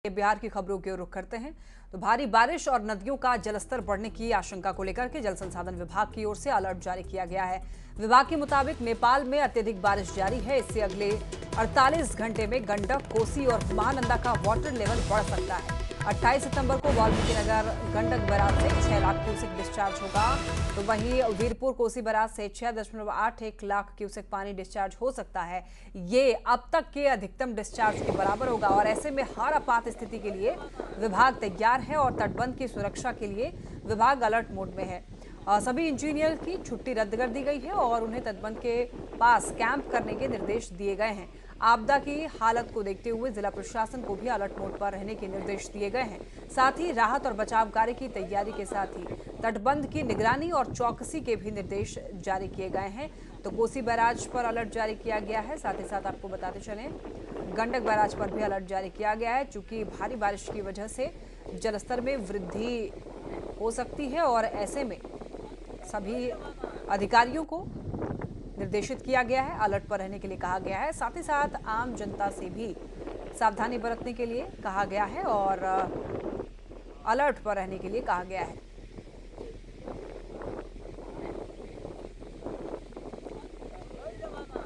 बिहार की खबरों की ओर रुख करते हैं तो भारी बारिश और नदियों का जलस्तर बढ़ने की आशंका को लेकर के जल संसाधन विभाग की ओर से अलर्ट जारी किया गया है। विभाग के मुताबिक नेपाल में अत्यधिक बारिश जारी है। इससे अगले 48 घंटे में गंडक, कोसी और महानंदा का वाटर लेवल बढ़ सकता है। 28 सितंबर को वाल्मीकिनगर गंडक बैराज से 6 लाख क्यूसेक डिस्चार्ज होगा, तो वहीं वीरपुर कोसी बैराज से 6.81 लाख क्यूसेक पानी डिस्चार्ज हो सकता है। ये अब तक के अधिकतम डिस्चार्ज के बराबर होगा और ऐसे में हर आपात स्थिति के लिए विभाग तैयार है और तटबंध की सुरक्षा के लिए विभाग अलर्ट मोड में है। सभी इंजीनियर की छुट्टी रद्द कर दी गई है और उन्हें तटबंध के पास कैंप करने के निर्देश दिए गए हैं। आपदा की हालत को देखते हुए जिला प्रशासन को भी अलर्ट मोड पर रहने के निर्देश दिए गए हैं। साथ ही राहत और बचाव कार्य की तैयारी के साथ ही तटबंध की निगरानी और चौकसी के भी निर्देश जारी किए गए हैं। तो कोसी बैराज पर अलर्ट जारी किया गया है। साथ ही साथ आपको बताते चलें गंडक बैराज पर भी अलर्ट जारी किया गया है, चूंकि भारी बारिश की वजह से जलस्तर में वृद्धि हो सकती है और ऐसे में सभी अधिकारियों को निर्देशित किया गया है, अलर्ट पर रहने के लिए कहा गया है। साथ ही साथ आम जनता से भी सावधानी बरतने के लिए कहा गया है और अलर्ट पर रहने के लिए कहा गया है।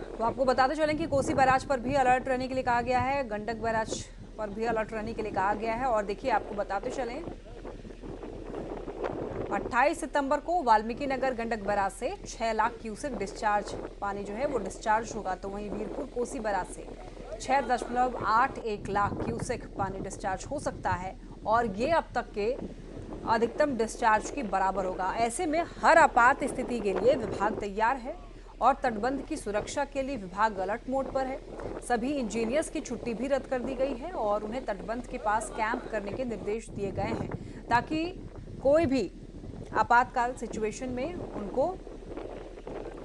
तो आपको बताते चलें कि कोसी बैराज पर भी अलर्ट रहने के लिए कहा गया है, गंडक बैराज पर भी अलर्ट रहने के लिए कहा गया है। और देखिए आपको बताते चलें 28 सितंबर को वाल्मीकिनगर गंडक बैराज से 6 लाख क्यूसेक डिस्चार्ज पानी जो है वो डिस्चार्ज होगा, तो वहीं वीरपुर कोसी बैराज से 6.81 लाख क्यूसेक पानी डिस्चार्ज हो सकता है और ये अब तक के अधिकतम डिस्चार्ज के बराबर होगा। ऐसे में हर आपात स्थिति के लिए विभाग तैयार है और तटबंध की सुरक्षा के लिए विभाग अलर्ट मोड पर है। सभी इंजीनियर्स की छुट्टी भी रद्द कर दी गई है और उन्हें तटबंध के पास कैंप करने के निर्देश दिए गए हैं, ताकि कोई भी आपातकाल सिचुएशन में उनको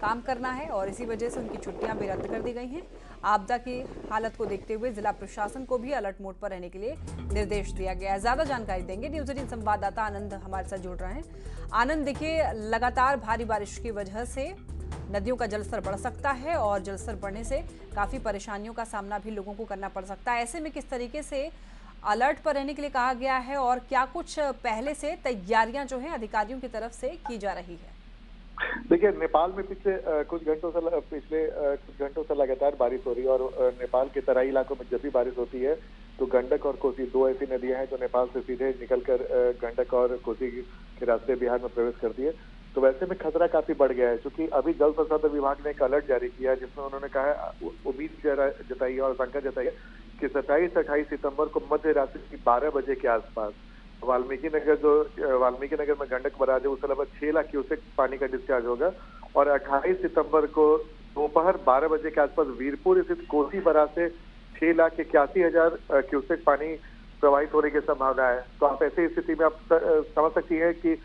काम करना है और इसी वजह से उनकी छुट्टियां भी रद्द कर दी गई हैं। आपदा की हालत को देखते हुए जिला प्रशासन को भी अलर्ट मोड पर रहने के लिए निर्देश दिया गया है। ज्यादा जानकारी देंगे न्यूज 18 संवाददाता आनंद हमारे साथ जुड़ रहे हैं। आनंद, देखिए लगातार भारी बारिश की वजह से नदियों का जलस्तर बढ़ सकता है और जलस्तर बढ़ने से काफी परेशानियों का सामना भी लोगों को करना पड़ सकता है। ऐसे में किस तरीके से अलर्ट पर रहने के लिए कहा गया है और क्या कुछ पहले से तैयारियां जो हैं अधिकारियों की तरफ से की जा रही है? देखिए, नेपाल में पिछले कुछ घंटों से लगातार बारिश हो रही है और नेपाल के तराई इलाकों में जब भी बारिश होती है तो गंडक और कोसी दो ऐसी नदियां हैं जो नेपाल से सीधे निकलकर गंडक और कोसी के रास्ते बिहार में प्रवेश करती है। तो वैसे में खतरा काफी बढ़ गया है, क्योंकि अभी जल संसाधन विभाग ने एक अलर्ट जारी किया है जिसमें उन्होंने कहा उम्मीद जताई है और आशंका जताई है कि 27-28 सितंबर को मध्य रात्रि की 12 बजे के आसपास वाल्मीकिनगर में गंडक बैराज है, उसके अलावा 6 लाख क्यूसेक पानी का डिस्चार्ज होगा और 28 सितंबर को दोपहर 12 बजे के आसपास वीरपुर स्थित कोसी बैराज से 6,81,000 क्यूसेक पानी प्रवाहित होने की संभावना है। तो आप ऐसी स्थिति में आप समझ सकती हैं कि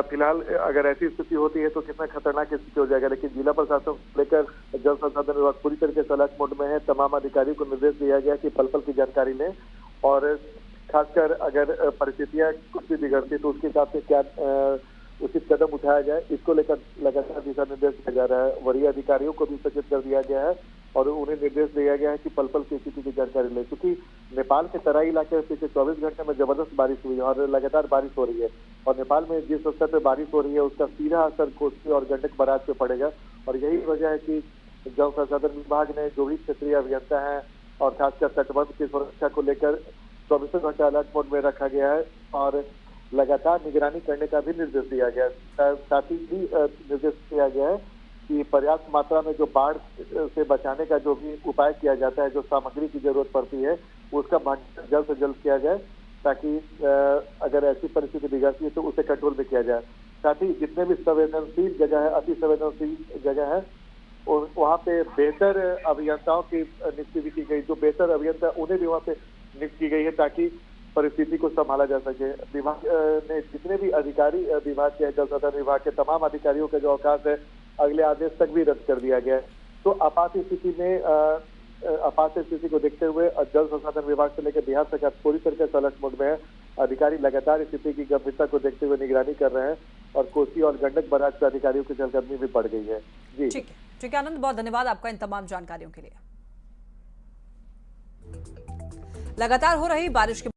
फिलहाल अगर ऐसी स्थिति होती है तो कितना खतरनाक स्थिति हो जाएगा। लेकिन जिला प्रशासन को लेकर जल संसाधन विभाग पूरी तरीके से अलर्ट मोड में है। तमाम अधिकारियों को निर्देश दिया गया कि पल पल की जानकारी लें और खासकर अगर परिस्थितियां कुछ भी बिगड़ती तो उसके हिसाब से क्या उचित कदम उठाया जाए, इसको लेकर लगातार दिशा निर्देश दिया जा रहा है। वरीय अधिकारियों को भी सचेत कर दिया गया है और उन्हें निर्देश दिया गया है कि पल पल की स्थिति की जानकारी लें, क्योंकि नेपाल के तराई इलाके में पिछले 24 घंटे में जबरदस्त बारिश हुई है और लगातार बारिश हो रही है और नेपाल में जिस स्तर पर बारिश हो रही है उसका सीधा असर कोसी और गंडक बैराज पे पड़ेगा। और यही वजह है कि जल संसाधन विभाग ने जो भी क्षेत्रीय अभियंता है और खासकर तटबंध की सुरक्षा को लेकर 24 घंटा अलर्ट मोड में रखा गया है और लगातार निगरानी करने का भी निर्देश दिया गया है। साथ ही भी निर्देश दिया गया है कि पर्याप्त मात्रा में जो बाढ़ से बचाने का जो भी उपाय किया जाता है, जो सामग्री की जरूरत पड़ती है उसका भंडारण जल्द से जल्द किया जाए, ताकि अगर ऐसी परिस्थिति बिगड़ती है तो उसे कंट्रोल में किया जाए। साथ ही जितने भी संवेदनशील जगह है, अति संवेदनशील जगह है, वहाँ पे बेहतर अभियंताओं की नियुक्ति भी की गई। जो बेहतर अभियंता उन्हें भी वहाँ पे नियुक्त की गई है ताकि परिस्थिति को संभाला जा सके। विभाग ने जितने भी अधिकारी विभाग के जल संसाधन विभाग के तमाम अधिकारियों का जो अवकाश है अगले आदेश तक भी रद्द कर दिया गया है। तो आपात स्थिति को देखते हुए जल संसाधन विभाग से लेकर बिहार सरकार पूरी तरीके से अलर्ट मोड में है। अधिकारी लगातार स्थिति की गंभीरता को देखते हुए निगरानी कर रहे हैं और कोसी और गंडक बैराज के अधिकारियों की चहलकदमी भी बढ़ गई है। जी ठीक है आनंद, बहुत धन्यवाद आपका इन तमाम जानकारियों के लिए। लगातार हो रही बारिश के